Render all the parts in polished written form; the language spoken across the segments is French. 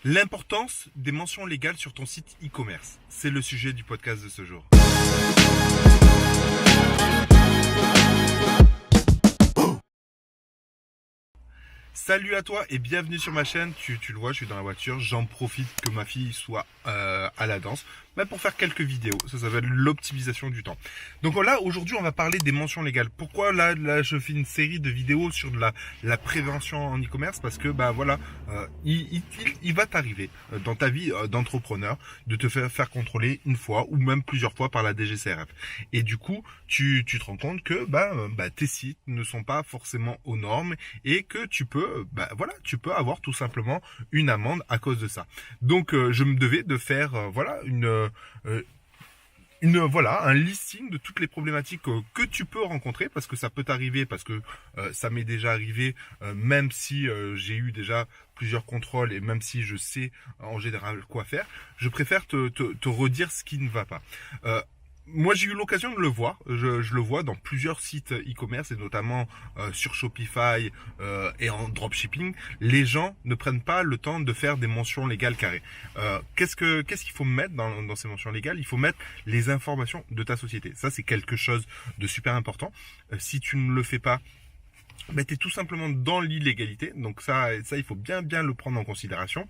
L'importance des mentions légales sur ton site e-commerce, c'est le sujet du podcast de ce jour. Salut à toi et bienvenue sur ma chaîne. Tu le vois, je suis dans la voiture. J'en profite que ma fille soit à la danse, mais pour faire quelques vidéos. Ça s'appelle l'optimisation du temps. Donc là, aujourd'hui, on va parler des mentions légales. Pourquoi là, je fais une série de vidéos sur de la prévention en e-commerce? Parce que il va t'arriver dans ta vie d'entrepreneur de te faire contrôler une fois ou même plusieurs fois par la DGCCRF. Et du coup, tu te rends compte que tes sites ne sont pas forcément aux normes et que tu peux avoir tout simplement une amende à cause de ça. Donc je me devais de faire un listing de toutes les problématiques que tu peux rencontrer, parce que ça peut t'arriver, parce que ça m'est déjà arrivé, même si j'ai eu déjà plusieurs contrôles et même si je sais en général quoi faire, je préfère te redire ce qui ne va pas. Moi, j'ai eu l'occasion de le voir. Je le vois dans plusieurs sites e-commerce et notamment sur Shopify et en dropshipping. Les gens ne prennent pas le temps de faire des mentions légales carrées. Qu'est-ce qu'il faut mettre dans ces mentions légales? Il faut mettre les informations de ta société. Ça, c'est quelque chose de super important. Si tu ne le fais pas, tu es tout simplement dans l'illégalité. Donc ça, il faut bien le prendre en considération.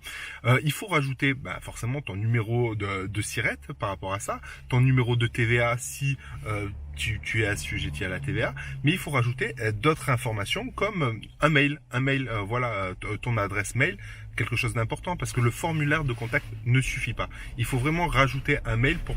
Il faut rajouter forcément ton numéro de SIRET par rapport à ça, ton numéro de TVA si tu es assujetti à la TVA, mais il faut rajouter d'autres informations comme un mail, ton adresse mail, quelque chose d'important, parce que le formulaire de contact ne suffit pas. Il faut vraiment rajouter un mail pour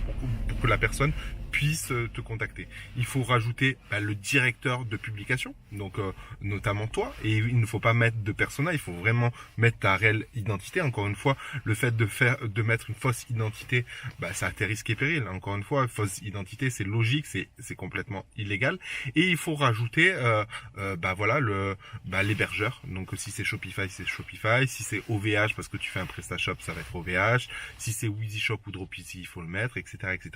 que la personne puisse te contacter. Il faut rajouter le directeur de publication, donc notamment toi, et il ne faut pas mettre de persona, il faut vraiment mettre ta réelle identité. Encore une fois, le fait de mettre une fausse identité, ça a tes risques et périls. Encore une fois, fausse identité, c'est logique, c'est complètement illégal. Et il faut rajouter l'hébergeur. Donc si c'est Shopify, c'est Shopify. Si c'est OVH parce que tu fais un PrestaShop, ça va être OVH. Si c'est WheezyShop ou Dropeasy, il faut le mettre, etc., etc.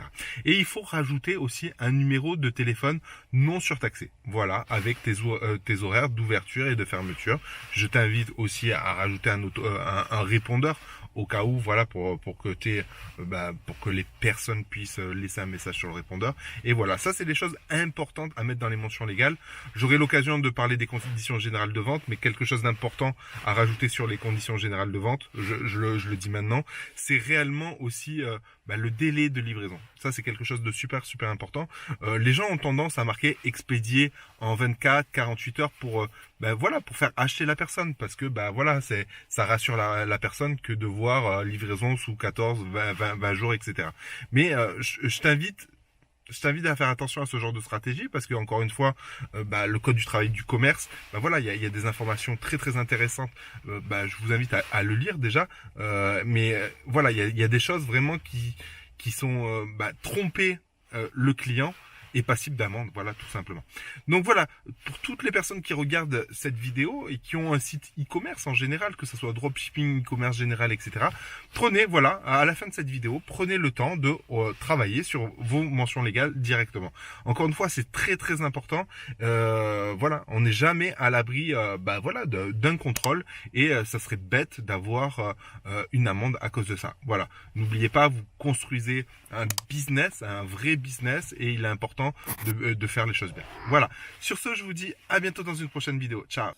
Et il faut rajouter aussi un numéro de téléphone non surtaxé. Voilà, avec tes horaires d'ouverture et de fermeture. Je t'invite aussi à rajouter un répondeur au cas où, pour que les personnes puissent laisser un message sur le répondeur. Et voilà, ça c'est des choses importantes à mettre dans les mentions légales. J'aurai l'occasion de parler des conditions générales de vente, mais quelque chose d'important à rajouter sur les conditions générales de vente, je le dis maintenant, c'est réellement aussi le délai de livraison. Ça c'est quelque chose de super important. Les gens ont tendance à marquer expédié en 24, 48 heures pour faire acheter la personne, parce que ça rassure la personne que de voir livraison sous 14, 20 jours, etc. Mais je t'invite à faire attention à ce genre de stratégie, parce que encore une fois, le code du travail du commerce, il y a des informations très intéressantes. Je vous invite à le lire déjà, il y a des choses vraiment qui sont tromper le client et passible d'amende, voilà, tout simplement. Donc voilà, pour toutes les personnes qui regardent cette vidéo et qui ont un site e-commerce en général, que ce soit dropshipping, e-commerce général, etc., prenez, à la fin de cette vidéo, prenez le temps de travailler sur vos mentions légales directement. Encore une fois, c'est très important. On n'est jamais à l'abri d'un contrôle, et ça serait bête d'avoir une amende à cause de ça. Voilà, n'oubliez pas, vous construisez un business, un vrai business, et il est important de faire les choses bien. Voilà. Sur ce, je vous dis à bientôt dans une prochaine vidéo. Ciao.